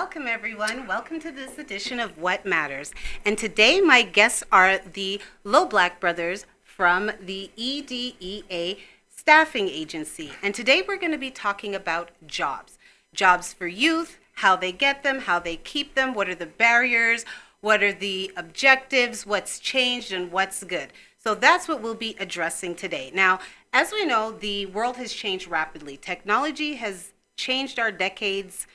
Welcome, everyone. Welcome to this edition of What Matters. And today, my guests are the Loblack brothers from the EDEA Staffing Agency. And today, we're going to be talking about jobs. Jobs for youth, how they get them, how they keep them, what are the barriers, what are the objectives, what's changed, and what's good. So that's what we'll be addressing today. Now, as we know, the world has changed rapidly. Technology has changed our decades.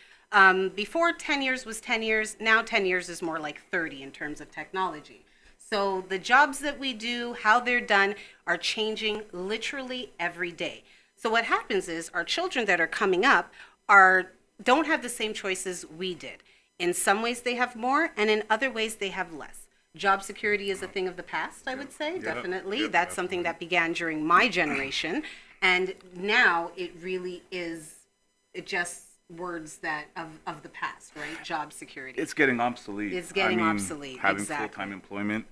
Before 10 years was 10 years, now 10 years is more like 30 in terms of technology. So the jobs that we do, how they're done, are changing literally every day. So what happens is our children that are coming up don't have the same choices we did. In some ways they have more, and in other ways they have less. Job security is a thing of the past, I would say, definitely. That's something that began during my generation, and now it really is just words that of the past, right? Job security. It's getting obsolete. It's getting obsolete. Having exactly. full-time employment.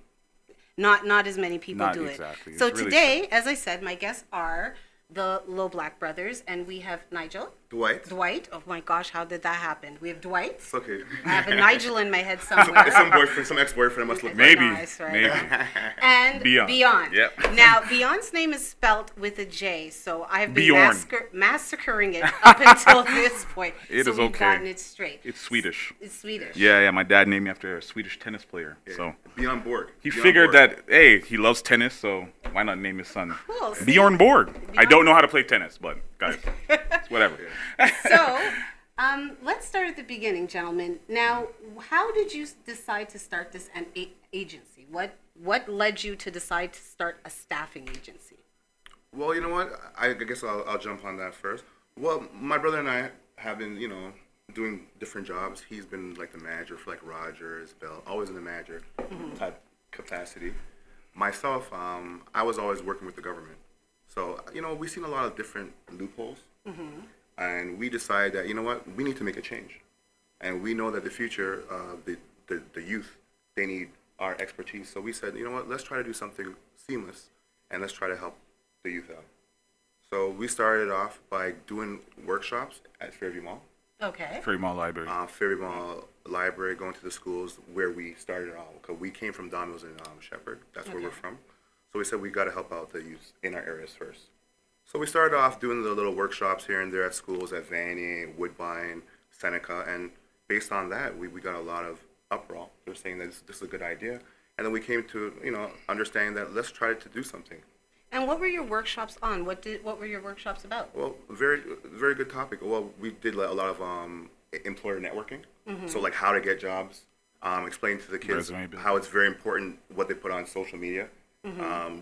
Not as many people do exactly. it. So it's today, really as I said, my guests are the Loblack brothers, and we have Nigel. Dwight. Oh my gosh, how did that happen? We have Dwight. It's okay. I have a Nigel in my head somewhere. Some ex-boyfriend must look Maybe. Nice, right? Maybe. And Bjorn. Yep. Now, Bjorn's name is spelt with a J, so I've been Bjorn. massacring it up until this point. It so is we've okay. gotten it straight. It's Swedish. It's Swedish. Yeah. My dad named me after a Swedish tennis player. Yeah. So Bjorn Borg. he figured that, hey, he loves tennis, so why not name his son Cool. See? Bjorn Borg? I don't know how to play tennis, but guys, it's whatever. So, let's start at the beginning, gentlemen. Now, how did you decide to start this agency? What led you to decide to start a staffing agency? Well, you know what? I guess I'll jump on that first. Well, my brother and I have been, doing different jobs. He's been like the manager for like Rogers, Bell, always in the manager type capacity. Myself, I was always working with the government. So, we've seen a lot of different loopholes. And we decided that, you know what, we need to make a change. And we know that the future of the youth, they need our expertise. So we said, you know what, let's try to do something seamless and let's try to help the youth out. So we started off by doing workshops at Fairview Mall. Okay. Fairview Mall Library. Fairview Mall Library, going to the schools where we started off. Because we came from Don Mills and Shepherd. That's where we're from. So we said we got to help out the youth in our areas first. So we started off doing the little workshops here and there at schools at Vanier, Woodbine, Seneca, and based on that, we got a lot of uproar. They're saying that this is a good idea. And then we came to, understanding that let's try to do something. And what were your workshops on? What were your workshops about? Well, very, very good topic. Well, we did a lot of employer networking. So like how to get jobs, explain to the kids how it's very important what they put on social media.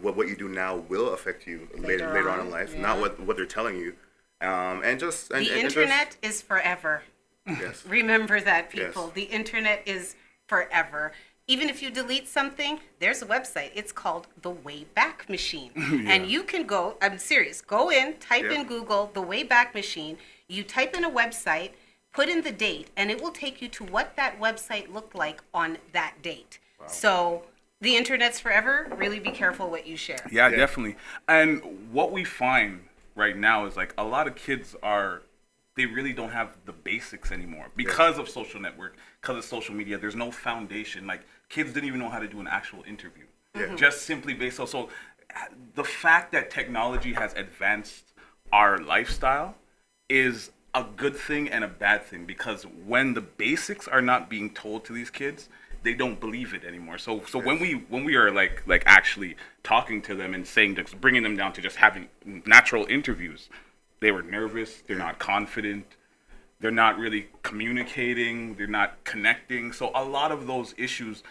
What you do now will affect you later on in life, not what they're telling you. The internet is forever. Yes. Remember that, people. Yes. The internet is forever. Even if you delete something, there's a website. It's called the Wayback Machine. And you can go, I'm serious, go in, type in Google, the Wayback Machine. You type in a website, put in the date, and it will take you to what that website looked like on that date. Wow. So the internet's forever. Really be careful what you share. Yeah, definitely. And what we find right now is like a lot of kids they really don't have the basics anymore because of social network, because of social media. There's no foundation. Like kids didn't even know how to do an actual interview. Just simply based on, so the fact that technology has advanced our lifestyle is a good thing and a bad thing, because when the basics are not being told to these kids, they don't believe it anymore. So when we are like actually talking to them and saying, just bringing them down to just having natural interviews, they were nervous, they're not confident, they're not really communicating, they're not connecting. So a lot of those issues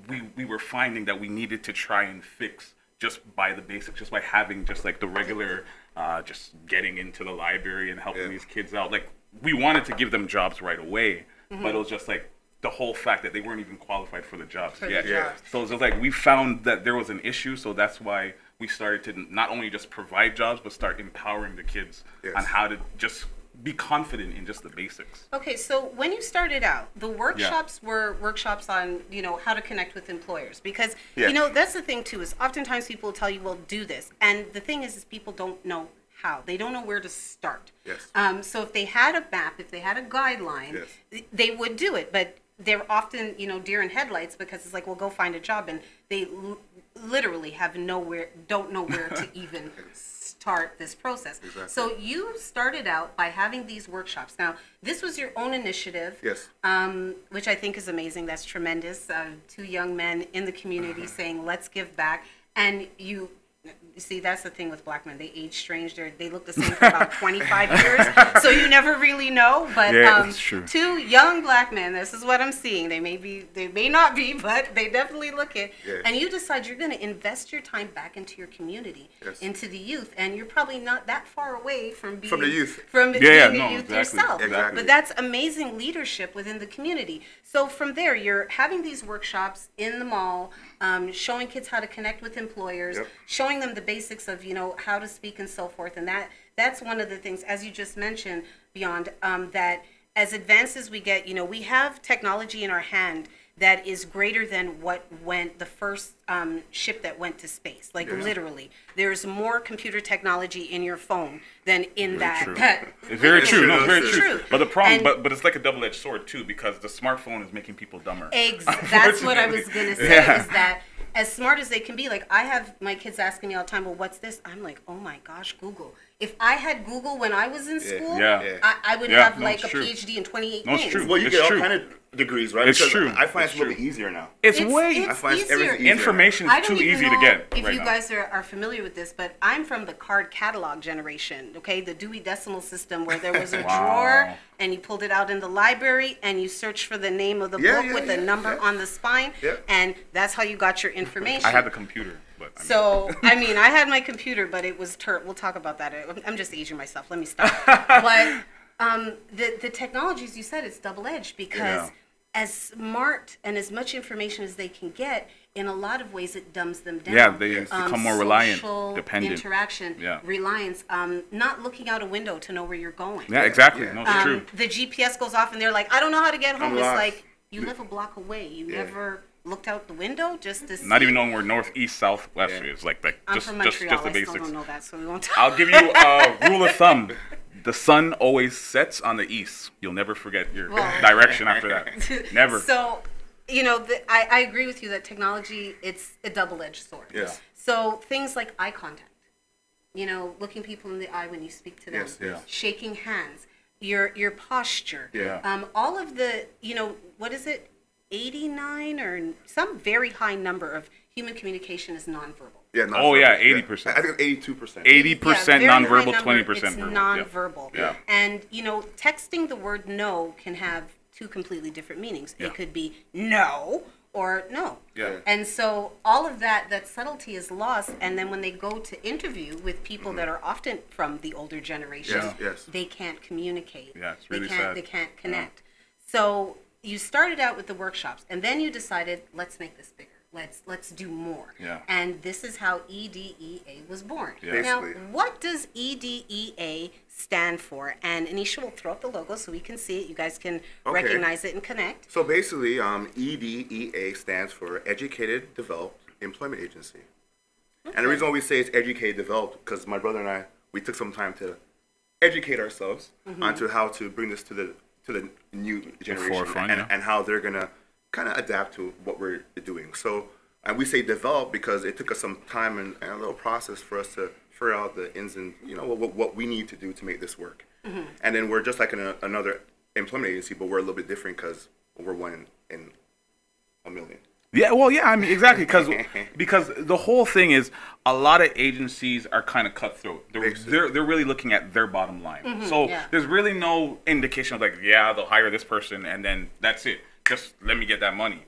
we were finding that we needed to try and fix just by the basics, just by having just like the regular, just getting into the library and helping these kids out. Like we wanted to give them jobs right away, but it was just like the whole fact that they weren't even qualified for the jobs. So it's just like we found that there was an issue, so that's why we started to not only just provide jobs, but start empowering the kids on how to just be confident in just the basics. Okay, so when you started out, the workshops were workshops on, how to connect with employers. Because, that's the thing too, is oftentimes people will tell you, well, do this. And the thing is people don't know how. They don't know where to start. Yes. So if they had a map, if they had a guideline, they would do it. But they're often, deer in headlights, because it's like, well, go find a job, and they literally don't know where to even start this process. Exactly. So you started out by having these workshops. Now, this was your own initiative, Yes. which I think is amazing. That's tremendous. Two young men in the community saying, let's give back. And you see, that's the thing with black men. They age strange. They look the same for about 25 years. So you never really know. But that's true. Two young black men, this is what I'm seeing. They may not be, but they definitely look it. Yes. And you decide you're going to invest your time back into your community, into the youth. And you're probably not that far away from being the youth. From being a youth exactly. yourself. Exactly. But that's amazing leadership within the community. So from there, you're having these workshops in the mall, showing kids how to connect with employers, showing them the basics of, how to speak and so forth. And that's one of the things, as you just mentioned, Beyond, that as advanced as we get, we have technology in our hand that is greater than what went the first ship that went to space. Like literally, there's more computer technology in your phone than in True. that. Very true. No, very It's true. true. But the problem, And- but it's like a double-edged sword too, because the smartphone is making people dumber. That's what I was gonna say. Is that as smart as they can be? Like, I have my kids asking me all the time, "Well, what's this?" I'm like, "Oh my gosh, Google." If I had Google when I was in school, I would have no, like it's a true. PhD in 28 No, it's things. true. Well, you It's get true. all kind of degrees, right? It's Because true. I find It's it's a little true. bit easier now. It's It's I find easier. everything easier. Information I is don't too even easy know to get if right you now. guys are familiar with this, but I'm from the card catalog generation, okay? The Dewey Decimal System, where there was a drawer and you pulled it out in the library and you searched for the name of the book with the number on the spine, and that's how you got your information. I had the computer, but I had my computer, but it was we'll talk about that. I'm just aging myself. Let me stop. But the technologies, you said, it's double-edged, because as smart and as much information as they can get, in a lot of ways it dumbs them down. Yeah, they become more reliant, Social dependent. interaction, reliance, not looking out a window to know where you're going. Yeah, exactly. No, it's true. The GPS goes off and they're like, I don't know how to get home. I'm It's lost. like, you live a block away. You never looked out the window just to see. Not even knowing where north, east, south, west is. Like I'm just from just Montreal. the I basics. still don't know that, so we won't talk. I'll give you a rule of thumb. The sun always sets on the east. You'll never forget your direction after that. Never. So, I agree with you that technology, it's a double-edged sword. Yeah. So things like eye contact, looking people in the eye when you speak to them, shaking hands, your posture, all of the, what is it, 89 or some very high number of human communication is nonverbal. Yeah, 80%. I think 82%. 80% very high nonverbal, number, 20% it's verbal. nonverbal. Yeah. And, texting the word no can have two completely different meanings. Yeah. It could be no or no. Yeah. And so all of that subtlety is lost. And then when they go to interview with people that are often from the older generation, they can't communicate. Yeah, it's really sad. They can't connect. So you started out with the workshops, and then you decided, let's make this bigger. Let's do more. Yeah. And this is how EDEA was born. Yeah. Now, Basically. what does EDEA stand for? And Anisha will throw up the logo so we can see it. You guys can recognize it and connect. So basically, EDEA stands for Educated Developed Employment Agency. Okay. And the reason why we say it's Educated Developed, because my brother and I, we took some time to educate ourselves onto how to bring this to the new generation forefront, and how they're going to kind of adapt to what we're doing. So, and we say develop because it took us some time and a little process for us to figure out the ins and, what we need to do to make this work. And then we're just like another employment agency, but we're a little bit different because we're one in a million. Yeah, well, yeah, I mean, exactly, because the whole thing is a lot of agencies are kind of cutthroat. They're really looking at their bottom line. So there's really no indication of like, they'll hire this person and then that's it. Just let me get that money.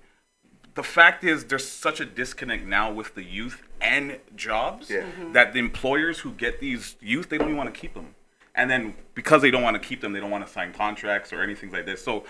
The fact is, there's such a disconnect now with the youth and jobs that the employers who get these youth, they don't even want to keep them. And then because they don't want to keep them, they don't want to sign contracts or anything like this. So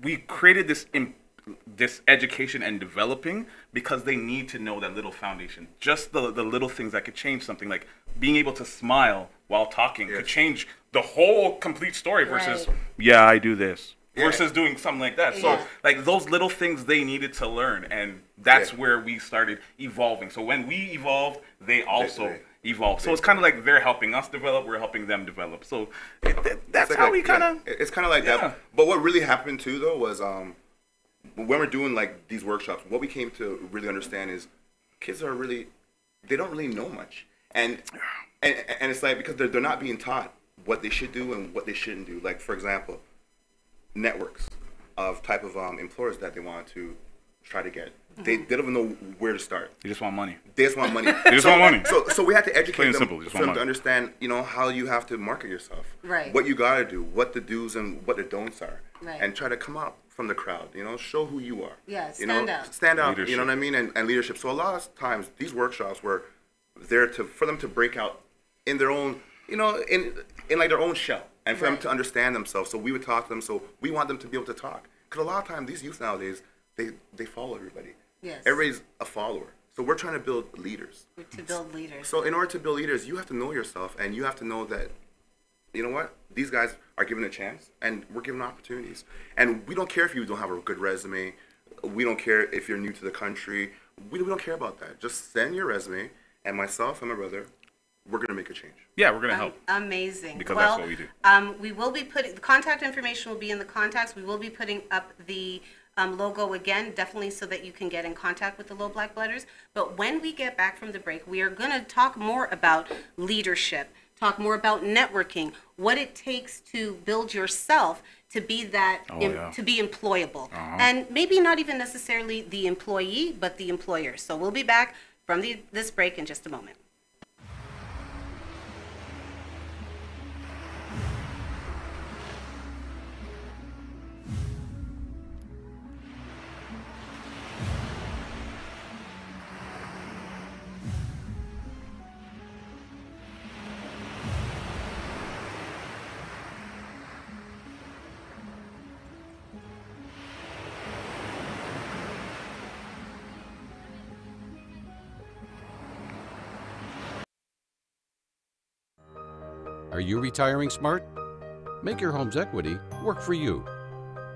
we created this education and developing because they need to know that little foundation. Just the little things that could change something, like being able to smile while talking could change the whole complete story versus, I do this. Versus doing something like that. So, like, those little things they needed to learn, and that's where we started evolving. So when we evolved, they also evolve. So it's kind of like they're helping us develop, we're helping them develop. So that's like how we kind of. It's kind of like that. But what really happened too, though, was when we're doing like these workshops, what we came to really understand is kids are really, they don't really know much, and it's like because they're not being taught what they should do and what they shouldn't do. Like for example, networks of type of employers that they want to try to get. They don't even know where to start. They just want money. They just want money. They just want money. So we have to educate them simple, for them to understand, how you have to market yourself. Right. What you got to do, what the do's and what the don'ts are. Right. And try to come out from the crowd, show who you are. Yeah, stand out. Stand out, Leadership. you know what I mean? And leadership. So a lot of times these workshops were there for them to break out in their own, in like their own shell and for them to understand themselves. So we would talk to them. So we want them to be able to talk. Because a lot of times these youth nowadays, they follow everybody. Yes. Everybody's a follower. So we're trying to build leaders. To build leaders. So in order to build leaders, you have to know yourself, and you have to know that, you know what, these guys are given a chance, and we're given opportunities. And we don't care if you don't have a good resume. We don't care if you're new to the country. We don't care about that. Just send your resume, and myself and my brother, we're going to make a change. Yeah, we're going to help. Amazing. Because that's what we do. We will be putting, the contact information will be in the contacts. We will be putting up the logo again, definitely so that you can get in contact with the Loblack Brothers. But when we get back from the break, we are going to talk more about leadership, talk more about networking, what it takes to build yourself to be that, to be employable. And maybe not even necessarily the employee, but the employer. So we'll be back from this break in just a moment. Are you retiring smart? Make your home's equity work for you.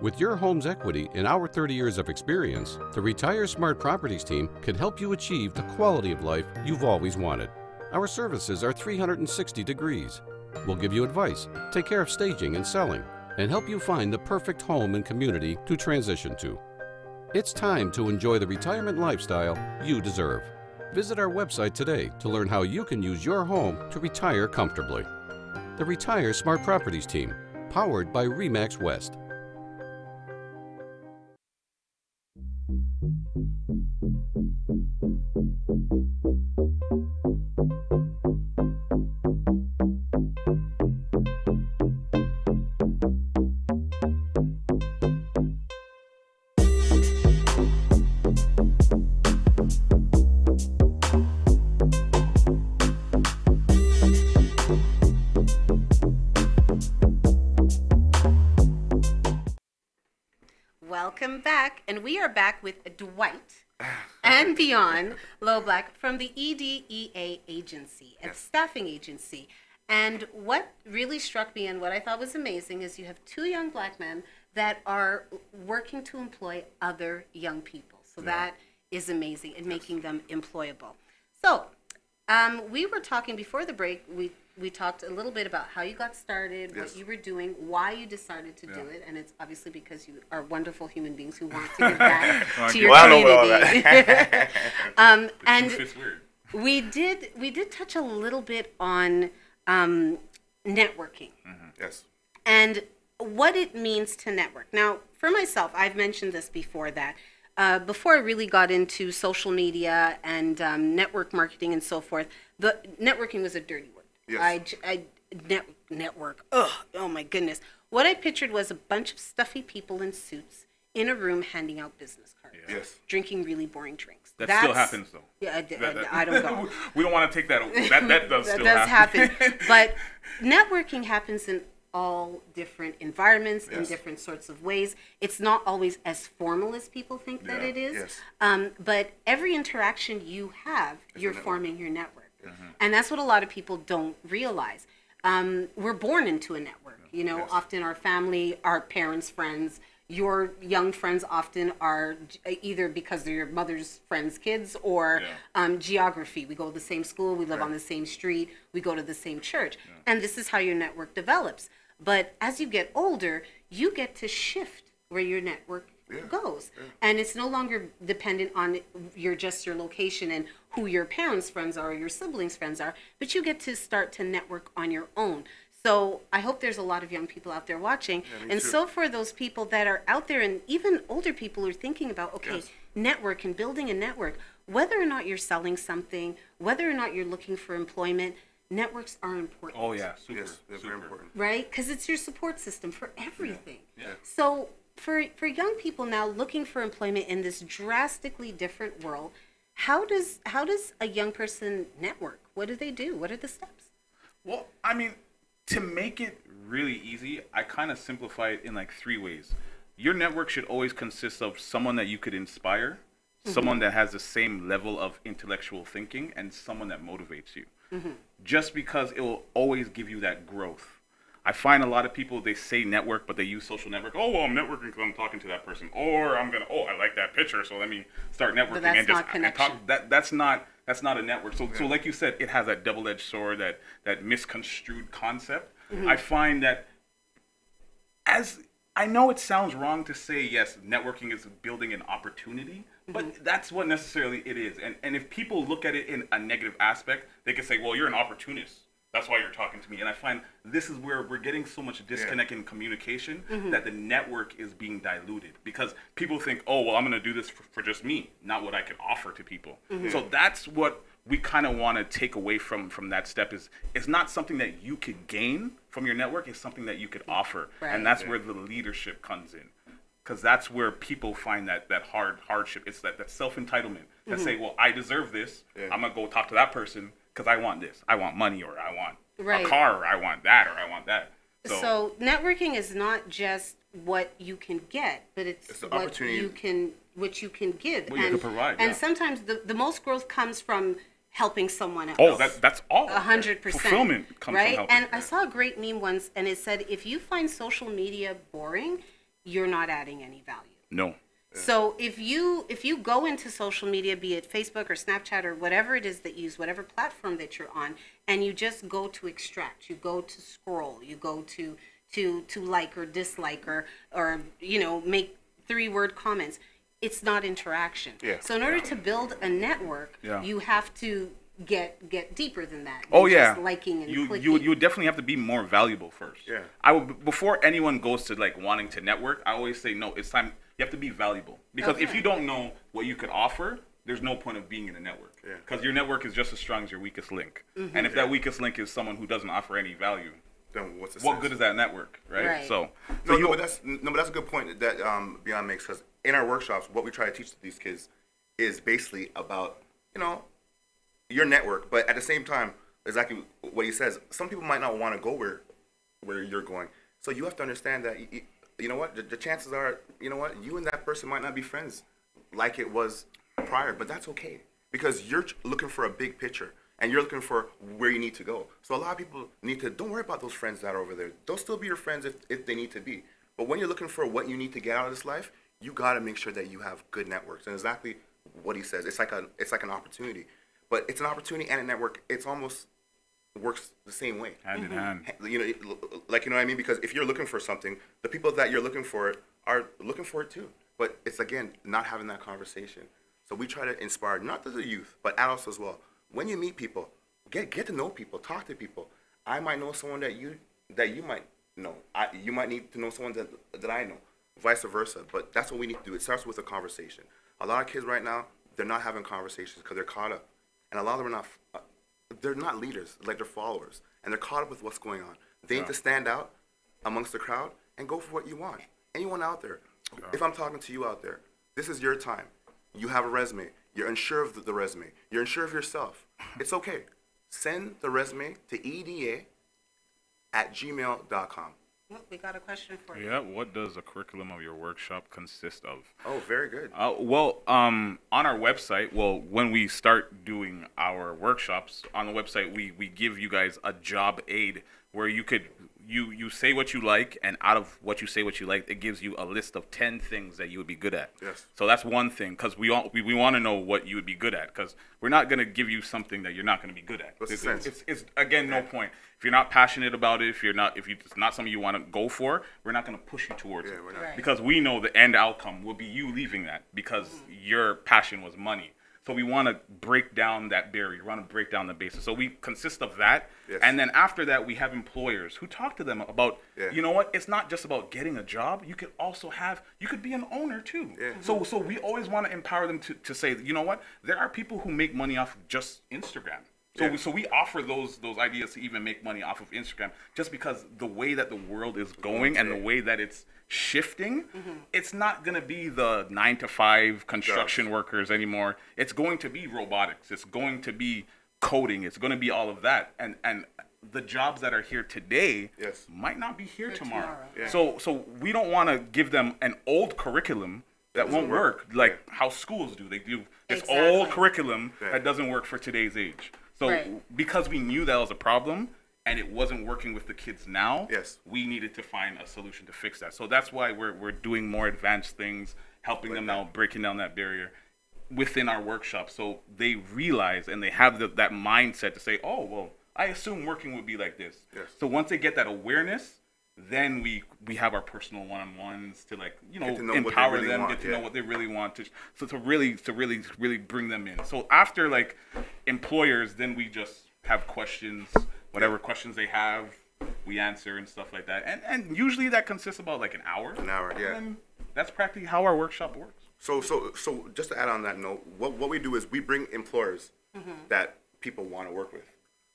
With your home's equity and our 30 years of experience, the Retire Smart Properties team can help you achieve the quality of life you've always wanted. Our services are 360 degrees. We'll give you advice, take care of staging and selling, and help you find the perfect home and community to transition to. It's time to enjoy the retirement lifestyle you deserve. Visit our website today to learn how you can use your home to retire comfortably. The Retire Smart Properties team, powered by RE/MAX West. Welcome back, and we are back with Dwight and Bjorn Loblack from the EDEA agency, a staffing agency. And what really struck me and what I thought was amazing is you have two young black men that are working to employ other young people. So that is amazing and making them employable. So we were talking before the break, we talked a little bit about how you got started, what you were doing, why you decided to do it, and it's obviously because you are wonderful human beings who want to give back to your community. And we did touch a little bit on networking. Yes. And what it means to network. Now, for myself, I've mentioned this before that before I really got into social media and network marketing and so forth, the networking was a dirty word. Yes. Network. Oh my goodness. What I pictured was a bunch of stuffy people in suits in a room handing out business cards. Yes. Drinking really boring drinks. That still happens, though. Yeah, I don't know. We don't want to take that. That does that still does happen. But networking happens in all different environments, in different sorts of ways. It's not always as formal as people think that it is. Yes. But every interaction you have, you're forming your network. And that's what a lot of people don't realize. We're born into a network. Often our family, our parents, friends, your young friends often are either because they're your mother's friends' kids or geography. We go to the same school, we live on the same street, we go to the same church. And this is how your network develops. But as you get older, you get to shift where your network goes. And it's no longer dependent on your location and who your parents' friends are or your siblings' friends are, but you get to start to network on your own. So I hope there's a lot of young people out there watching. And so for those people that are out there, and even older people who are thinking about, network and building a network, whether or not you're selling something, whether or not you're looking for employment, networks are important. Oh yeah, super, they're very important. Right? Because it's your support system for everything. So for young people now looking for employment in this drastically different world, how does a young person network? What do they do? What are the steps? Well, I mean, to make it really easy, I kind of simplify it in like 3 ways. Your network should always consist of someone that you could inspire, someone that has the same level of intellectual thinking, and someone that motivates you. Just because it will always give you that growth. I find a lot of people, they say network, but they use social network. Oh, well, I'm networking because I'm talking to that person. Or I like that picture, so let me start networking. But that's not connection. That's not a network. So like you said, it has that double-edged sword, that misconstrued concept. I find that I know it sounds wrong to say, yes, networking is building an opportunity, but that's what necessarily it is. And if people look at it in a negative aspect, they can say, well, you're an opportunist. That's why you're talking to me. And I find this is where we're getting so much disconnect in communication that the network is being diluted. Because people think, oh, well, I'm going to do this for just me, not what I can offer to people. So that's what we kind of want to take away from that step is it's not something that you could gain from your network. It's something that you could offer. Right. And that's where the leadership comes in. Because that's where people find that hardship. It's that self-entitlement. That say, well, I deserve this. I'm going to go talk to that person because I want this. I want money, or I want a car, or I want that, or I want that. So networking is not just what you can get, but it's what you can give. What you can provide. And sometimes the most growth comes from helping someone else. Oh, that's all. 100%. Fulfillment comes from helping. And I saw a great meme once, and it said, if you find social media boring, you're not adding any value. No. So if you go into social media, be it Facebook or Snapchat or whatever it is that you use, whatever platform that you're on, and you just go to extract, you go to scroll, you go to like or dislike or make 3-word comments, it's not interaction. So in order to build a network, you have to get deeper than that. Just liking and clicking. You would definitely have to be more valuable first. Before anyone goes to like wanting to network, I always say no, it's time. You have to be valuable, because if you don't know what you could offer, there's no point of being in a network, because your network is just as strong as your weakest link. And if that weakest link is someone who doesn't offer any value, then what good is that network, right? But that's a good point that Bjorn makes, because in our workshops, what we try to teach these kids is basically about your network, but at the same time, exactly what he says. Some people might not want to go where you're going, so you have to understand that. You know what? The chances are, you and that person might not be friends like it was prior, but that's okay, because you're looking for a big picture and you're looking for where you need to go. So a lot of people don't worry about those friends that are over there. They'll still be your friends if they need to be. But when you're looking for what you need to get out of this life, you got to make sure that you have good networks. And exactly what he says, it's like an opportunity, but it's an opportunity and a network. It's almost works the same way, hand in hand. You know what I mean? Because if you're looking for something, the people that you're looking for are looking for it too. But it's, again, not having that conversation. So we try to inspire not just the youth, but adults as well. When you meet people, get to know people, talk to people. I might know someone that you might know. You might need to know someone that I know, vice versa. But that's what we need to do. It starts with a conversation. A lot of kids right now, they're not having conversations because they're caught up, and a lot of them are not. They're not leaders, like they're followers, and they're caught up with what's going on. They need to stand out amongst the crowd and go for what you want. Anyone out there, if I'm talking to you out there, this is your time. You have a resume. You're unsure of the resume. You're unsure of yourself. It's okay. Send the resume to EDEA@gmail.com. Well, we got a question for you. Yeah, what does the curriculum of your workshop consist of? Oh, very good. On our website, when we start doing our workshops, on the website, we give you guys a job aid where you you say what you like, and out of what you say what you like, it gives you a list of 10 things that you would be good at. Yes. So that's one thing, because we want to know what you would be good at, because we're not going to give you something that you're not going to be good at. What's the sense? It's again, no point. If you're not passionate about it, if it's not something you want to go for, we're not going to push you towards it. We're not. Right. Because we know the end outcome will be you leaving that, because your passion was money. So we want to break down that barrier. We want to break down the basis. So we consist of that. Yes. And then after that, we have employers who talk to them about, Yeah. you know what? It's not just about getting a job. You could also you could be an owner too. Yeah. So we always want to empower them to say, you know what? There are people who make money off of just Instagram. So we offer those ideas to even make money off of Instagram, just because the way that the world is going and the way that it's shifting, it's not going to be the 9-to-5 construction workers anymore. It's going to be robotics. It's going to be coding. It's going to be all of that. And the jobs that are here today might not be here tomorrow. Yeah. So we don't want to give them an old curriculum that won't work, like how schools do. They do this old curriculum that doesn't work for today's age. So because we knew that was a problem and it wasn't working with the kids now, we needed to find a solution to fix that. So that's why we're doing more advanced things, helping them now, breaking down that barrier within our workshop, so they realize and they have that mindset to say, oh, well, I assume working would be like this. Yes. So once they get that awareness, then we have our personal one-on-ones to, like, you know empower really them, want, get to know what they really want, to really bring them in. So after, like, employers, then we just have questions, whatever questions they have, we answer and stuff like that. And usually that consists about like an hour. An hour, yeah. And that's practically how our workshop works. So just to add on that note, what we do is we bring employers that people want to work with.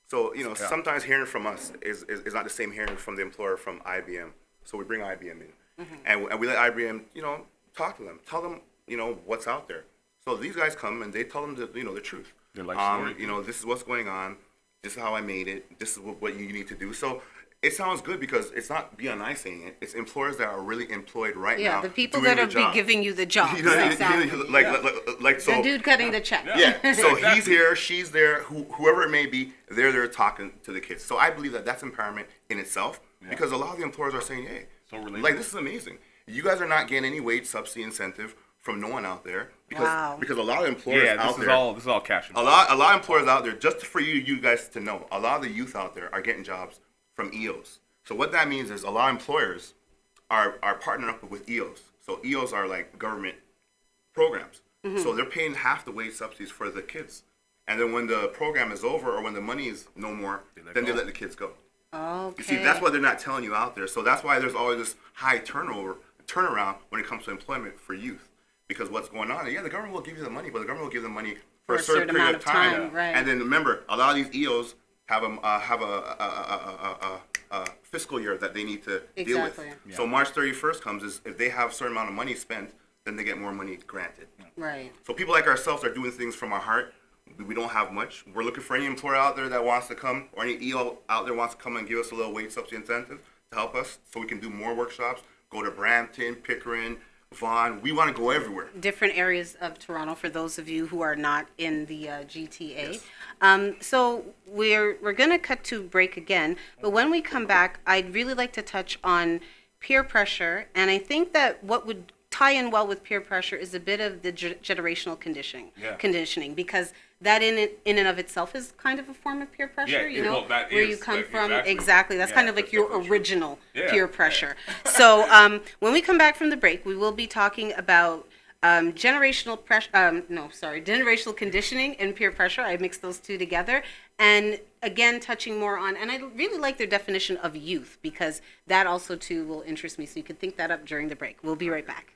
So, you know, sometimes hearing from us is not the same hearing from the employer from IBM. So we bring IBM in, and we let IBM, you know, talk to them, tell them, you know, what's out there. So these guys come and they tell them the truth. Their life story. You know, this is what's going on. This is how I made it. This is what you need to do. So it sounds good because it's not BNI saying it. It's employers that are really employed right now. Yeah, the people doing that the are job. giving you the jobs. You know, Exactly. like so. The dude cutting the check. Yeah, so Exactly. he's here, she's there, whoever it may be, they're there talking to the kids. So I believe that that's empowerment in itself, because a lot of the employers are saying, hey, So relatable. like, this is amazing. You guys are not getting any wage subsidy incentive from no one out there, because a lot of employers out there, this is all cash. a lot of employers out there, just for you guys to know, a lot of the youth out there are getting jobs from EOs. So what that means is a lot of employers are partnering up with EOs. So EOs are like government programs. So they're paying half the wage subsidies for the kids. And then when the program is over or when the money is no more, then they let the kids go. Okay. You see, that's why they're not telling you out there. So that's why there's always this high turnaround when it comes to employment for youth. Because what's going on, the government will give you the money, but the government will give the money for a certain period of time. Right. And then remember, a lot of these EOs have a fiscal year that they need to deal with. Yeah. So March 31st comes, is if they have a certain amount of money spent, then they get more money granted. Right. So people like ourselves are doing things from our heart. We don't have much. We're looking for any employer out there that wants to come, or any EO out there wants to come and give us a little wage subsidy incentive to help us so we can do more workshops, go to Brampton, Pickering, Vaughan. We want to go everywhere. Different areas of Toronto for those of you who are not in the GTA. So we're going to cut to break again, but when we come back, I'd really like to touch on peer pressure, and I think that what would tie in well with peer pressure is a bit of the generational conditioning, because that in and of itself is kind of a form of peer pressure, you know, where you come from. Exactly. That's kind of like your original peer pressure. So when we come back from the break, we will be talking about generational conditioning and peer pressure. I mixed those two together. And again, touching more on, and I really like their definition of youth, because that also too will interest me. So you can think that up during the break. We'll be right back.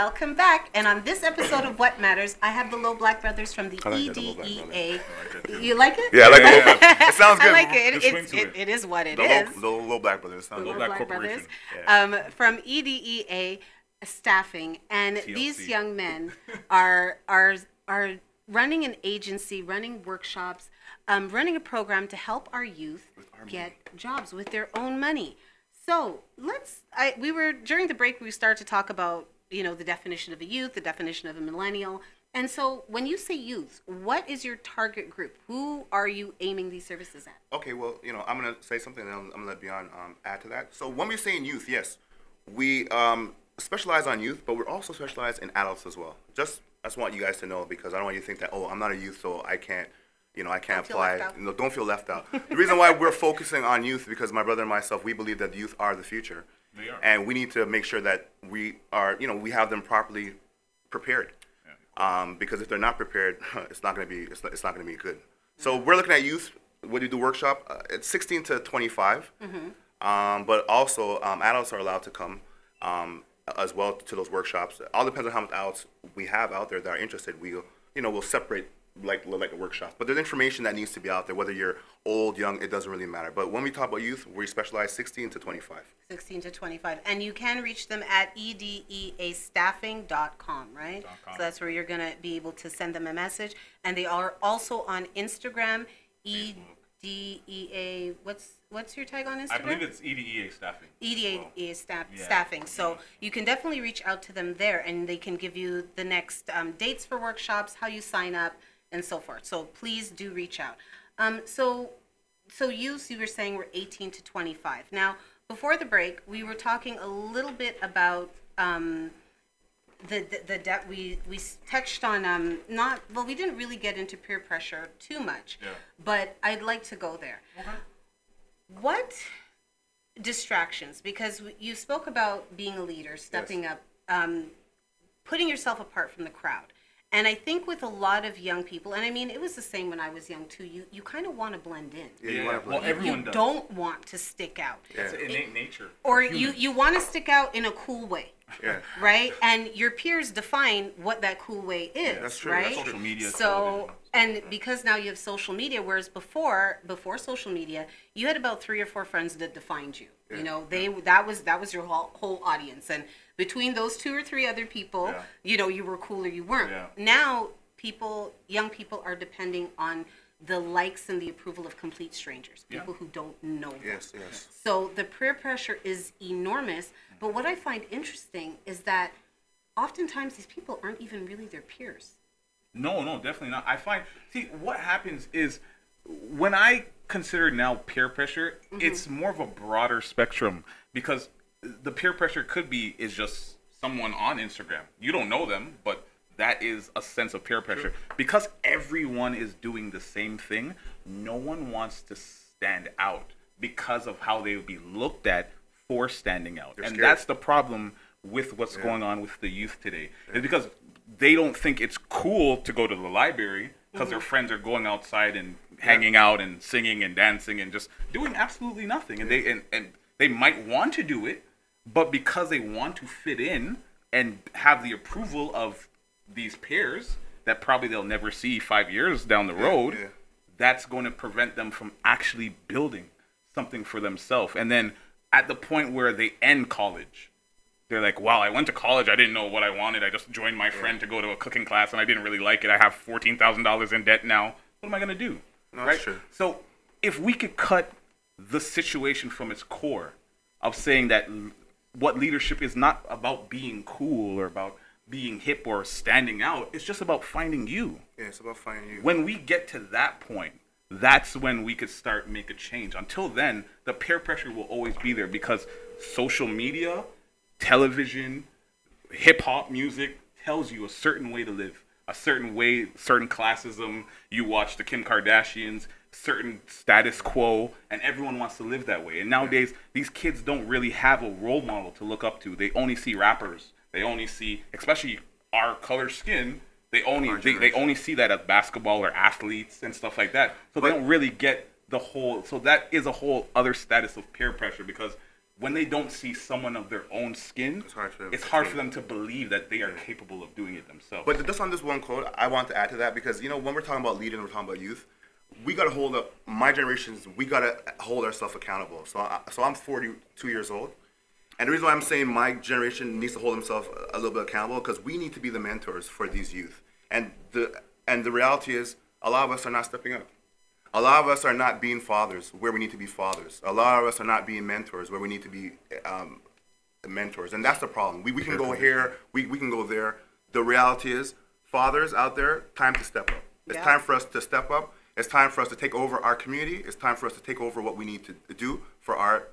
welcome back. And on this episode of What Matters, I have the Loblack brothers from the I like that, the Loblack EDEA. brothers. You like it? Yeah, I like it. It sounds good. I like it. Just swing to It is what it The is. Loblack brothers. The Sounds good. Loblack Loblack brothers Corporation. from EDEA Staffing. And TLC. these young men are running an agency, running workshops, running a program to help our youth get jobs with their own money. So during the break, we started to talk about, the definition of a youth, the definition of a millennial. And so when you say youth, what is your target group? Who are you aiming these services at? Okay, well, I'm going to say something, and I'm going to let Bjorn add to that. So when we're saying youth, yes, we specialize on youth, but we're also specialized in adults as well. Just, I just want you guys to know, because I don't want you to think that, I'm not a youth, so I can't, I can't apply. No, don't feel left out. The reason why we're focusing on youth, because my brother and myself, we believe that youth are the future. They are. And we need to make sure that we are, we have them properly prepared. Because if they're not prepared, it's not going to be good. So we're looking at youth. When you do workshop, it's 16 to 25. But also adults are allowed to come as well to those workshops. It all depends on how much adults we have out there that are interested. We'll separate like a workshop. But there's information that needs to be out there, whether you're old, young, it doesn't really matter. But when we talk about youth, we specialize 16 to 25. 16 to 25. And you can reach them at edeastaffing.com, right? .com. So that's where you're going to be able to send them a message. And they are also on Instagram, EDEA. What's your tag on Instagram? I believe it's EDEA Staffing. EDEA Staffing. So you can definitely reach out to them there, and they can give you the next dates for workshops, how you sign up, and so forth. So please do reach out. So youth, you were saying we're 18 to 25. Now, before the break, we were talking a little bit about we touched on we didn't really get into peer pressure too much, but I'd like to go there. Okay. What distractions? Because you spoke about being a leader, stepping up, putting yourself apart from the crowd. And I think with a lot of young people, and I mean, it was the same when I was young too, you kind of want to blend in. Yeah, you want to blend in. Everyone You does. don't want to stick out. Yeah. It's innate nature. Or of humans. you want to stick out in a cool way. Yeah. Right? And your peers define what that cool way is, That's true. right? That's social media. So, television. and because now you have social media, whereas before social media, you had about 3 or 4 friends that defined you. Yeah. That was your whole audience. And between those 2 or 3 other people, you were cool or you weren't. Yeah. Now, young people are depending on the likes and the approval of complete strangers, people who don't know them. Yes. So the peer pressure is enormous. But what I find interesting is that oftentimes these people aren't even really their peers. No, definitely not. What happens is when I consider now peer pressure, it's more of a broader spectrum, because the peer pressure is just someone on Instagram. You don't know them, but that is a sense of peer pressure. Because everyone is doing the same thing, no one wants to stand out because of how they would be looked at for standing out. And that's the problem with what's going on with the youth today. It's because they don't think it's cool to go to the library because their friends are going outside and hanging out and singing and dancing and just doing absolutely nothing. And they might want to do it, but because they want to fit in and have the approval of these peers that probably they'll never see 5 years down the road, that's going to prevent them from actually building something for themselves. And then at the point where they end college, they're like, wow, I went to college, I didn't know what I wanted, I just joined my friend to go to a cooking class and I didn't really like it, I have $14,000 in debt now, what am I going to do? No, right? that's true. So if we could cut the situation from its core of saying that what leadership is not about being cool or about being hip or standing out, it's just about finding you. Yeah, it's about finding you. When we get to that point, that's when we could start make a change. Until then, the peer pressure will always be there because social media, television, hip hop music tells you a certain way to live, a certain way, certain classism. You watch the Kim Kardashians, certain status quo, and everyone wants to live that way. And nowadays, these kids don't really have a role model to look up to. They only see rappers. They only see, especially our color skin, they only see that as basketball or athletes and stuff like that. So they don't really get the whole. So that is a whole other status of peer pressure because when they don't see someone of their own skin, it's hard for them to believe that they are capable of doing it themselves. But just on this one quote, I want to add to that because, when we're talking about leading, we're talking about youth, we got to hold up, my generations, we got to hold ourselves accountable. So I'm 42 years old. And the reason why I'm saying my generation needs to hold themselves a little bit accountable because we need to be the mentors for these youth. And the reality is a lot of us are not stepping up. A lot of us are not being fathers where we need to be fathers. A lot of us are not being mentors where we need to be mentors. And that's the problem. We can go here, we can go there. The reality is, fathers out there, time to step up. It's time for us to step up. It's time for us to take over our community. It's time for us to take over what we need to do for our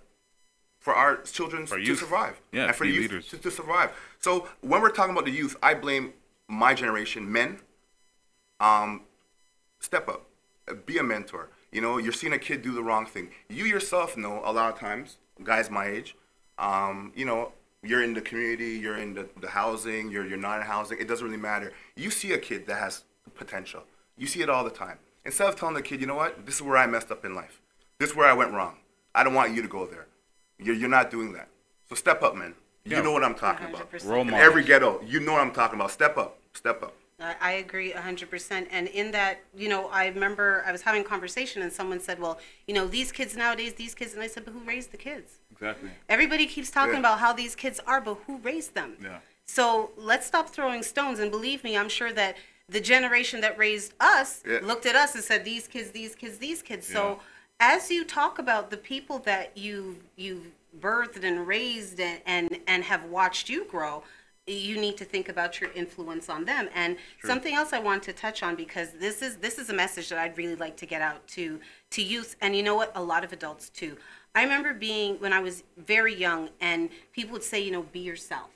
children to survive. And for youth to survive. So when we're talking about the youth, I blame my generation, men. Step up. Be a mentor. You're seeing a kid do the wrong thing. You yourself know a lot of times, guys my age, you're in the community, you're in the housing, you're not in housing. It doesn't really matter. You see a kid that has potential. You see it all the time. Instead of telling the kid, you know what, this is where I messed up in life. This is where I went wrong. I don't want you to go there. You're not doing that. So step up, man. You know what I'm talking 100%. About. In every ghetto, you know what I'm talking about. Step up. Step up. I agree 100%. And in that, I remember I was having a conversation and someone said, well, these kids nowadays, and I said, but who raised the kids? Exactly. Everybody keeps talking about how these kids are, but who raised them? Yeah. So let's stop throwing stones. And believe me, I'm sure that the generation that raised us looked at us and said, these kids. So as you talk about the people that you've birthed and raised and have watched you grow, you need to think about your influence on them. And something else I want to touch on, because this is a message that I'd really like to get out to youth, and you know what, a lot of adults too. I remember when I was very young, and people would say, be yourself,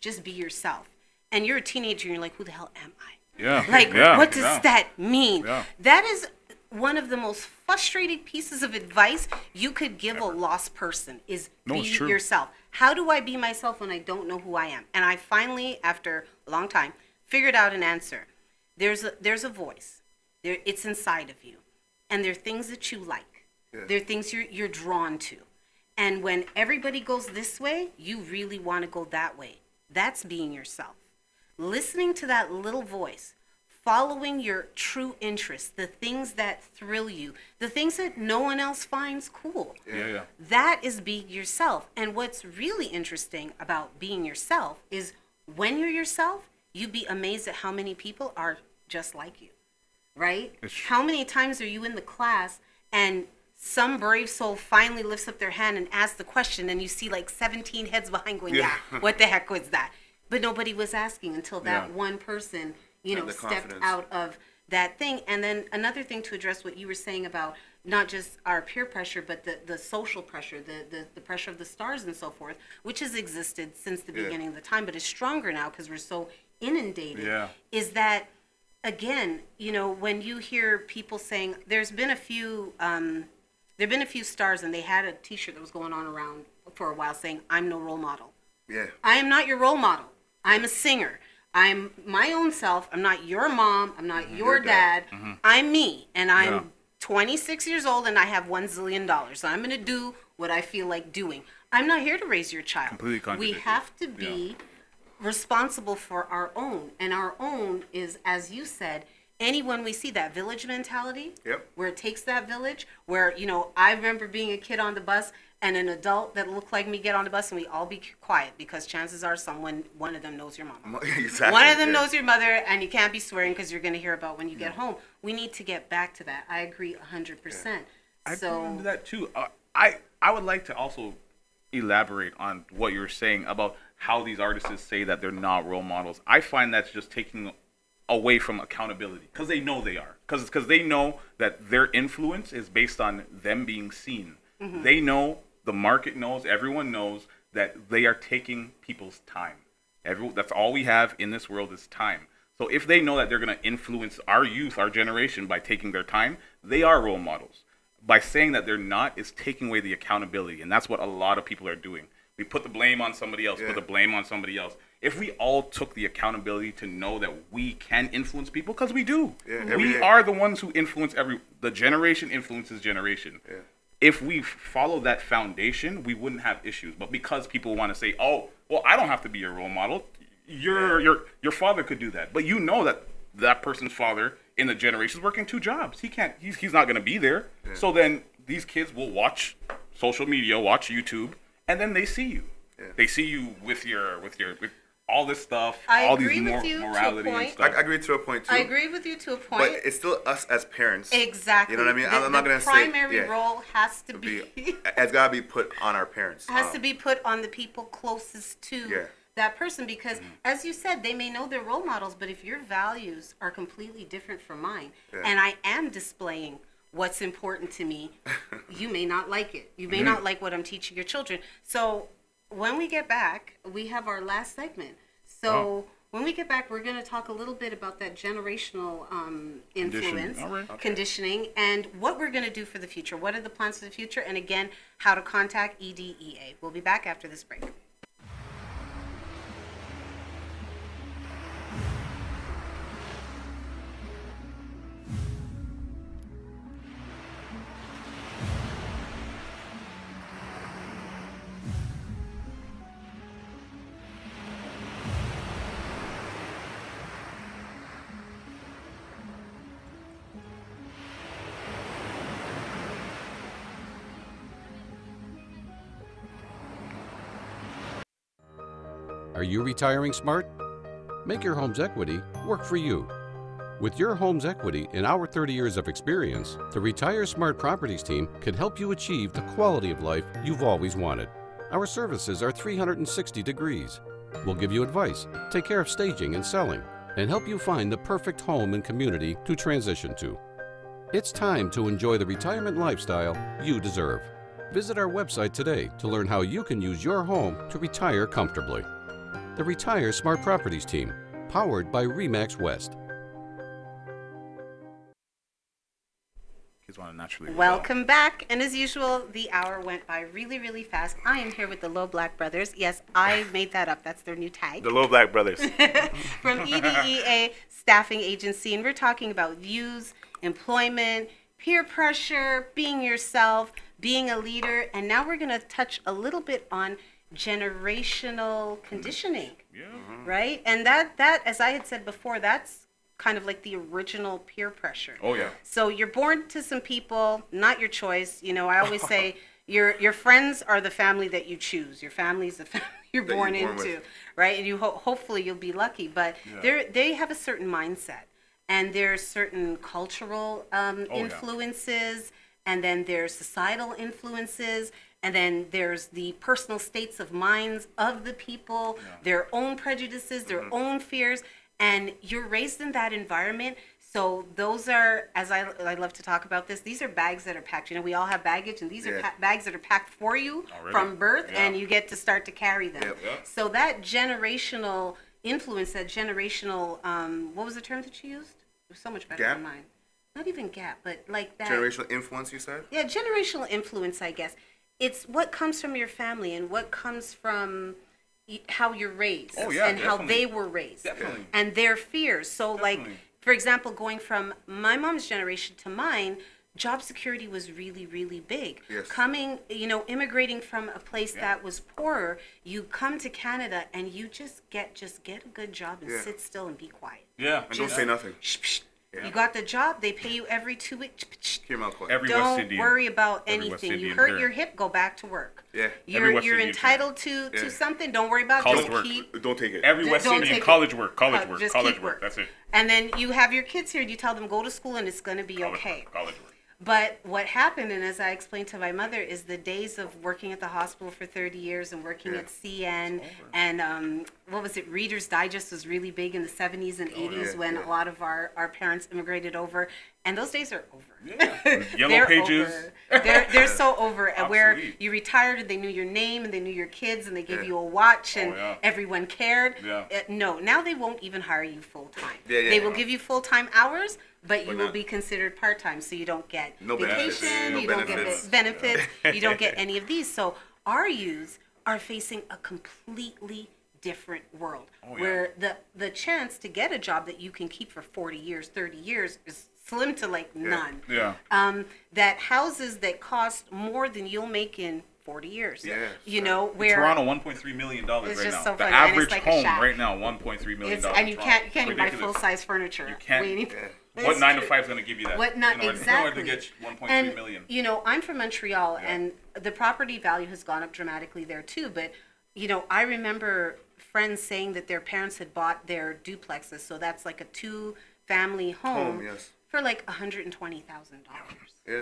just be yourself. And you're a teenager and you're like, who the hell am I? Yeah. Like, what does that mean? Yeah. That is one of the most frustrating pieces of advice you could give a lost person is be yourself. How do I be myself when I don't know who I am? And I finally, after a long time, figured out an answer. There's a voice. It's inside of you. And there are things that you like. Yeah. There are things you're drawn to. And when everybody goes this way, you really want to go that way. That's being yourself. Listening to that little voice, following your true interests, the things that thrill you, the things that no one else finds cool. Yeah. That is being yourself. And what's really interesting about being yourself is when you're yourself, you'd be amazed at how many people are just like you, right? How many times are you in the class and some brave soul finally lifts up their hand and asks the question, and you see like 17 heads behind going, what the heck was that? But nobody was asking until that one person stepped out of that thing. And then another thing to address what you were saying about not just our peer pressure, but the social pressure, the pressure of the stars and so forth, which has existed since the beginning of the time, but is stronger now because we're so inundated, is that, again, when you hear people saying, there've been a few stars, and they had a t-shirt that was going on around for a while saying, I'm no role model. Yeah. I am not your role model. I'm a singer. I'm my own self. I'm not your mom. I'm not your dad. Mm-hmm. I'm me. And I'm 26 years old and I have $1 zillion. So I'm going to do what I feel like doing. I'm not here to raise your child. Completely contradictory. We have to be responsible for our own. And our own is, as you said, anyone we see, that village mentality, where it takes that village, where, I remember being a kid on the bus and an adult that looked like me get on the bus and we all be quiet because chances are one of them knows your mama. Exactly. One of them knows your mother, and you can't be swearing because you're going to hear about when you get home. We need to get back to that. I agree 100%. I agree with that too. I would like to also elaborate on what you were saying about how these artists say that they're not role models. I find that's just taking away from accountability because they know they are. Because they know that their influence is based on them being seen. Mm-hmm. They know, the market knows, everyone knows that they are taking people's time. That's all we have in this world is time. So if they know that they're going to influence our youth, our generation, by taking their time, they are role models. By saying that they're not is taking away the accountability, and that's what a lot of people are doing. We put the blame on somebody else, put the blame on somebody else. If we all took the accountability to know that we can influence people, because we do. We are the ones who influence the generation influences generation. if we follow that foundation, we wouldn't have issues. But because people want to say, "Oh, well, I don't have to be a role model. Your father could do that," but you know that person's father in the generation is working 2 jobs. He can't. He's not going to be there. Yeah. So then these kids will watch social media, watch YouTube, and then they see you. Yeah. They see you with all this stuff, all these morality and stuff. I agree to a point too. I agree with you to a point. But it's still us as parents. Exactly. You know what I mean? I'm not going to say the primary role has to be has got to be put on our parents. Has to be put on the people closest to that person, because as you said, they may know their role models, but if your values are completely different from mine, and I am displaying what's important to me, you may not like it. You may not like what I'm teaching your children. So when we get back, we have our last segment. So when we get back, we're going to talk a little bit about that generational influence, conditioning, and what we're going to do for the future. What are the plans for the future? And again, how to contact EDEA. We'll be back after this break. Are you retiring smart? Make your home's equity work for you. With your home's equity and our 30 years of experience, the Retire Smart Properties team can help you achieve the quality of life you've always wanted. Our services are 360 degrees. We'll give you advice, take care of staging and selling, and help you find the perfect home and community to transition to. It's time to enjoy the retirement lifestyle you deserve. Visit our website today to learn how you can use your home to retire comfortably. The Retire Smart Properties team, powered by RE/MAX West. Welcome back. And as usual, the hour went by really, really fast. I am here with the Loblack brothers. Yes, I made that up. That's their new tag. The Loblack brothers. From EDEA Staffing Agency. And we're talking about views, employment, peer pressure, being yourself, being a leader. And now we're going to touch a little bit on generational conditioning, right? And that, as I had said before, that's kind of like the original peer pressure. Oh yeah. So you're born to some people, not your choice. You know, I always say your friends are the family that you choose. Your family's the family you're born into, right? And you hopefully you'll be lucky, but they have a certain mindset, and there's certain cultural influences, and then there's societal influences. And then there's the personal states of minds of the people, their own prejudices, their own fears, and you're raised in that environment. So those are, as I love to talk about this, these are bags that are packed. You know, we all have baggage, and these are bags that are packed for you from birth, and you get to start to carry them. So that generational influence, that generational, what was the term that you used? It was so much better than mine. Not even gap, but like that. Generational influence, you said? Yeah, generational influence, I guess. It's what comes from your family and what comes from how you're raised and how they were raised and their fears. So like, for example, going from my mom's generation to mine, job security was really, really big. Coming, you know, immigrating from a place that was poorer, you come to Canada and you just get a good job and sit still and be quiet. And don't say nothing. You got the job, they pay you every 2 weeks. Don't worry about anything. You hurt your hip, go back to work. You're entitled to something, don't worry about it. Don't take it. Every West Indian, college work. That's it. And then you have your kids here, you tell them go to school and it's going to be okay. College work. But what happened, and as I explained to my mother, is the days of working at the hospital for 30 years and working at CN and what was it, Reader's Digest was really big in the 70s and 80s when a lot of our parents immigrated over. And those days are over. Yellow Pages. They're so over. And where you retired and they knew your name and they knew your kids and they gave you a watch and everyone cared. No, now they won't even hire you full time. They will give you full time hours, but you will be considered part time. So you don't get vacation, you don't get benefits, you don't get any of these. So our youths are facing a completely different world where the chance to get a job that you can keep for 40 years, 30 years is slim to like none. Yeah. That houses that cost more than you'll make in 40 years. Yeah, You know, In where Toronto, $1.3 million right It's just now. so The funny, and average it's like a home shack. right now, $1.3 million. it's, and you can't even buy Ridiculous. full size furniture. You can't. Waiting- Yeah. What It's 9 to true. 5 is going to give you that? What not in order exactly? to get $1.3 and, million. You know, I'm from Montreal, Yeah. and the property value has gone up dramatically there too. But you know, I remember friends saying that their parents had bought their duplexes, so that's like a 2-family home Yes. for like $120,000. Yeah.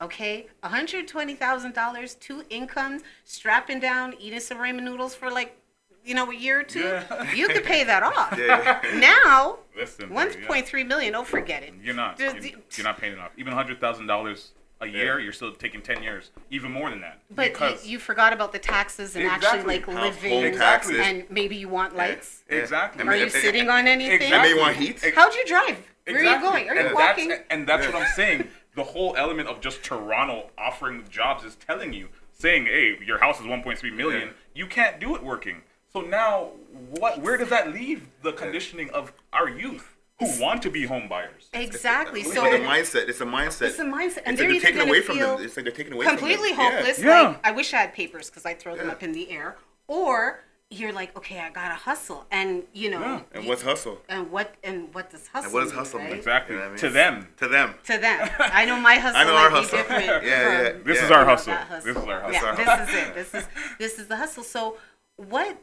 Okay, $120,000, 2 incomes, strapping down, eating some ramen noodles for like, you know, a year or two. Yeah. You could pay that off. Yeah. Now, Listen, 1.3 million. Oh, forget it. You're not. Just- You're not paying it off. Even $100,000 a year, you're still taking 10 years, even more than that. But because you forgot about the taxes and actually Exactly. like Household living, taxes. and maybe you want lights. exactly. Are you sitting on anything? And maybe you want heat? How'd you drive? Where are you Exactly. going? Are you and walking? That's what I'm saying. The whole element of just Toronto offering jobs is telling you, saying, "Hey, your house is 1.3 million. Yeah. You can't do it working." So now, where does that leave the conditioning of our youth who want to be home buyers? Exactly. It's So like a mindset. It's a mindset. it's a mindset, and It's they're like either taken going away to from feel them. It's like they're taken away completely from them. hopeless. Yeah. Like I wish I had papers because I'd throw them Yeah. up in the air. Or you're like, okay, I gotta hustle, and you know, Yeah. And what's hustle? and what does hustle? And what does mean, hustle mean? right? Exactly. You know what I mean? To them. To them. To them, I know my hustle I know might our be hustle. different. Yeah, yeah. from, This is you our know, hustle. that This is our hustle. Yeah, Our this is it. This is the hustle. So what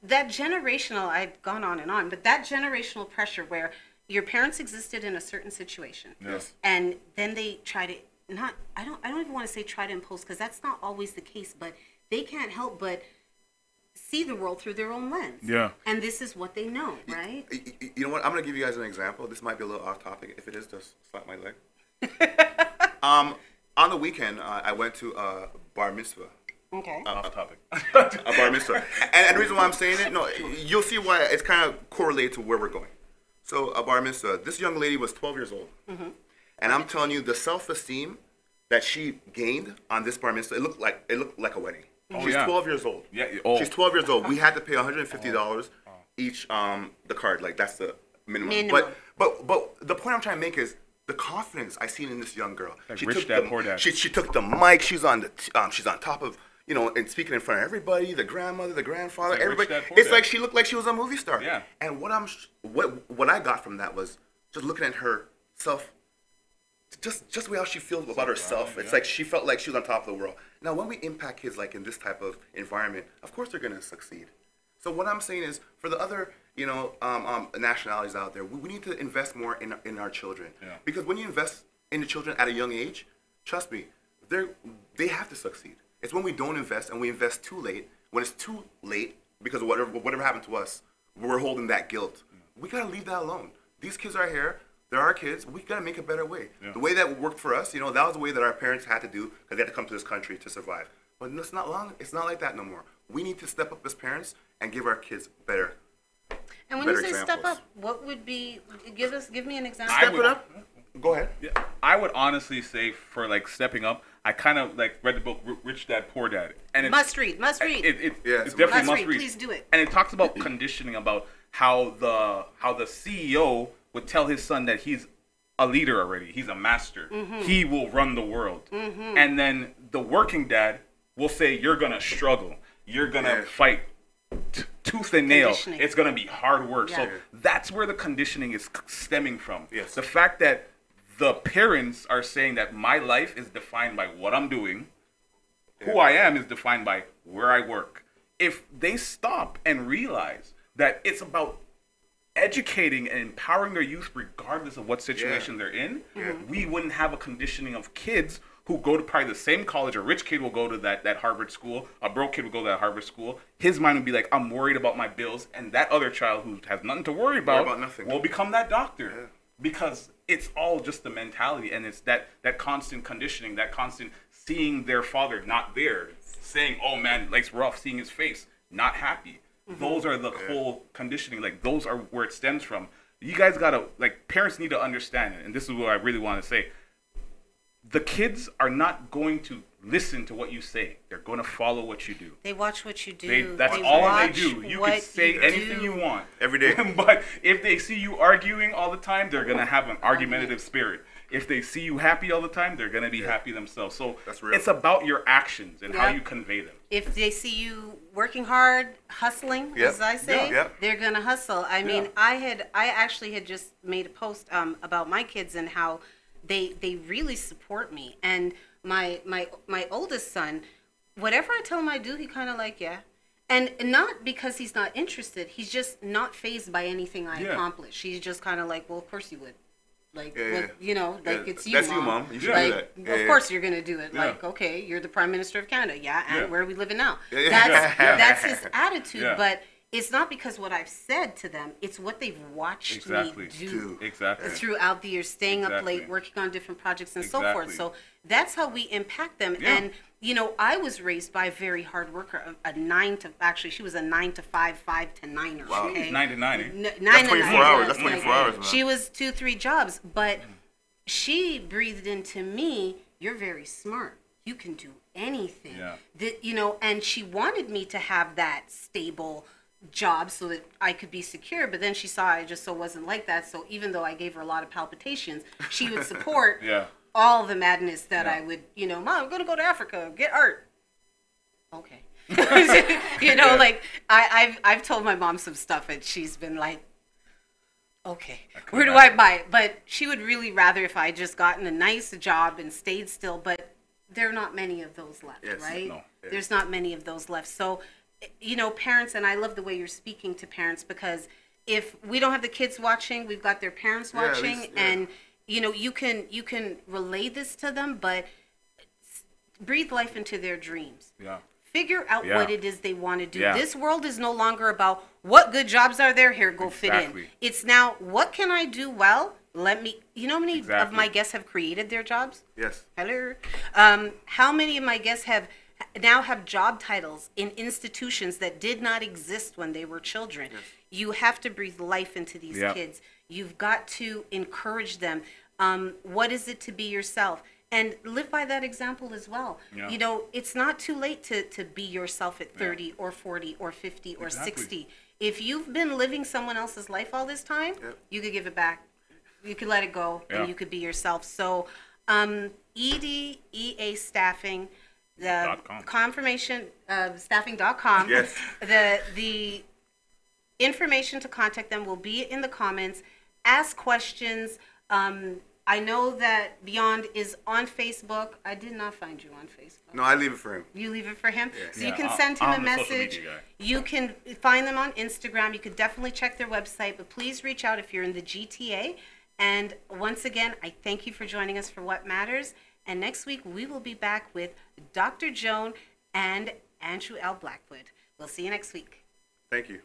that generational, I've gone on and on, but that generational pressure where your parents existed in a certain situation, Yes. and then they try to not. I don't even want to say try to impose, because that's not always the case. But they can't help but see the world through their own lens. Yeah. And this is what they know, right? You know what? I'm gonna give you guys an example. This might be a little off topic. If it is, just slap my leg. On the weekend, I went to a bar mitzvah. Okay. Off topic. A bar mitzvah. And the reason why I'm saying it, no, you'll see why it's kind of correlated to where we're going. So a bar mitzvah. This young lady was 12 years old, and I'm telling you, the self-esteem that she gained on this bar mitzvah, it looked like a wedding. Oh, She's yeah. 12 years old. Yeah. Oh. She's 12 years old. We had to pay $150 each the card. Like that's the minimum. But the point I'm trying to make is the confidence I seen in this young girl. Like She rich took dad, the, poor dad. She took the mic. She's on top of, you know, and speaking in front of everybody, the grandmother, the grandfather, It's like everybody. rich dad, poor It's dad. like she looked like she was a movie star. Yeah. And what I got from that was just looking at herself, just the way how she feels about herself. It's like she felt like she was on top of the world. Now, when we impact kids like in this type of environment, of course they're gonna succeed. So what I'm saying is, for the other, you know, nationalities out there, we need to invest more in our children. Yeah. Because when you invest in the children at a young age, trust me, they have to succeed. It's when we don't invest and we invest too late. When it's too late because of whatever happened to us, we're holding that guilt. We gotta leave that alone. These kids are here. They're our kids. We gotta make a better way. Yeah. The way that worked for us, you know, that was the way that our parents had to do because they had to come to this country to survive. But it's not like that no more. We need to step up as parents and give our kids better. And when you better say step examples. up, what would be? Give me an example. Step it up. Go ahead. Yeah, I would honestly say for like stepping up, I kind of like read the book Rich Dad Poor Dad, and Must read. Must read. Yeah, it's definitely must must read. Please do it. And it talks about conditioning, about how the CEO would tell his son that he's a leader already, he's a master, he will run the world, and then the working dad will say you're gonna struggle, you're gonna fight tooth and nail, Conditioning. it's gonna be hard work. Yeah. So that's where the conditioning is stemming from. Yes. The fact that the parents are saying that my life is defined by what I'm doing, who I am is defined by where I work. If they stop and realize that it's about educating and empowering their youth regardless of what situation they're in, we wouldn't have a conditioning of kids who go to probably the same college. A rich kid will go to that Harvard school. A broke kid will go to that Harvard school. His mind would be like, I'm worried about my bills. And that other child who has nothing to worry about, nothing. will become that doctor. Yeah. Because it's all just the mentality, and it's that constant conditioning, that constant seeing their father not there, saying, oh man, life's rough, seeing his face, not happy. Those are the whole conditioning. Like, those are where it stems from. You guys gotta, like, parents need to understand it, and this is what I really want to say. The kids are not going to listen to what you say. They're going to follow what you do. They watch what you do. That's they all they watch do. You what can say you anything do. you want. Every day. But if they see you arguing all the time, they're going to have an argumentative spirit. If they see you happy all the time, they're going to be happy themselves. So That's real. it's about your actions and how Yeah. you convey them. If they see you working hard, hustling, Yep. as I say, Yeah. Yep. they're gonna hustle. I mean, I actually had just made a post about my kids and how they really support me. And my oldest son, whatever I tell him I do, he kind of like, yeah. And not because he's not interested. He's just not fazed by anything I accomplish. He's just kind of like, well, of course you would. Like, you know, like Yeah, it's you, that's Mom. you, Mom. You should do like, that. of course you're gonna do it. Yeah. Like, okay, you're the Prime Minister of Canada, yeah, and where are we living now? Yeah. That's his attitude, Yeah. but it's not because what I've said to them. It's what they've watched Exactly. me do Exactly. throughout the years, staying up Exactly. late, working on different projects, and so Exactly. forth. So that's how we impact them. Yeah. And you know, I was raised by a very hard worker. She was a 9 to 5, 5 to 9er. Wow. Okay? 9 to 9. N- 9 That's to 9, 24 hours. yeah, That's 24 yeah. hours, man. She was 2-3 jobs, but she breathed into me, you're very smart. You can do anything. Yeah. That, you know, and she wanted me to have that stable job so that I could be secure, but then she saw I just so wasn't like that. So even though I gave her a lot of palpitations, she would support Yeah. all the madness that Yeah. I would, you know, Mom, I'm going to go to Africa, get art. Okay. You know, like I've told my mom some stuff and she's been like, okay, where do I buy it? But she would really rather if I just gotten a nice job and stayed still, but there are not many of those left, Yes, right? no. There's not many of those left. So, you know, parents, and I love the way you're speaking to parents, because if we don't have the kids watching, we've got their parents Yeah, at watching, least, yeah. and you know, you can relay this to them, but breathe life into their dreams. Yeah. Figure out Yeah. what it is they want to do. Yeah. This world is no longer about what good jobs are there, here, go fit in. Exactly. It's now, what can I do well? Let me, you know how many of Exactly. my guests have created their jobs? Yes. Hello. How many of my guests now have job titles in institutions that did not exist when they were children? Yes. You have to breathe life into these Yeah. kids. You've got to encourage them. What is it to be yourself? And live by that example as well. Yeah. You know, it's not too late to be yourself at 30 or 40 or 50 or Exactly. 60. If you've been living someone else's life all this time, Yep. you could give it back. You could let it go, Yeah. and you could be yourself. So, EDEA Staffing, the .com. confirmation of staffing.com. Yes. The information to contact them will be in the comments. Ask questions. I know that Beyond is on Facebook. I did not find you on Facebook. No, I leave it for him. You leave it for him? Yeah. So you Yeah, can send him a I'm the social message. media guy. You can find them on Instagram. You could definitely check their website, but please reach out if you're in the GTA. And once again, I thank you for joining us for What Matters. And next week, we will be back with Dr. Joan and Andrew L. Blackwood. We'll see you next week. Thank you.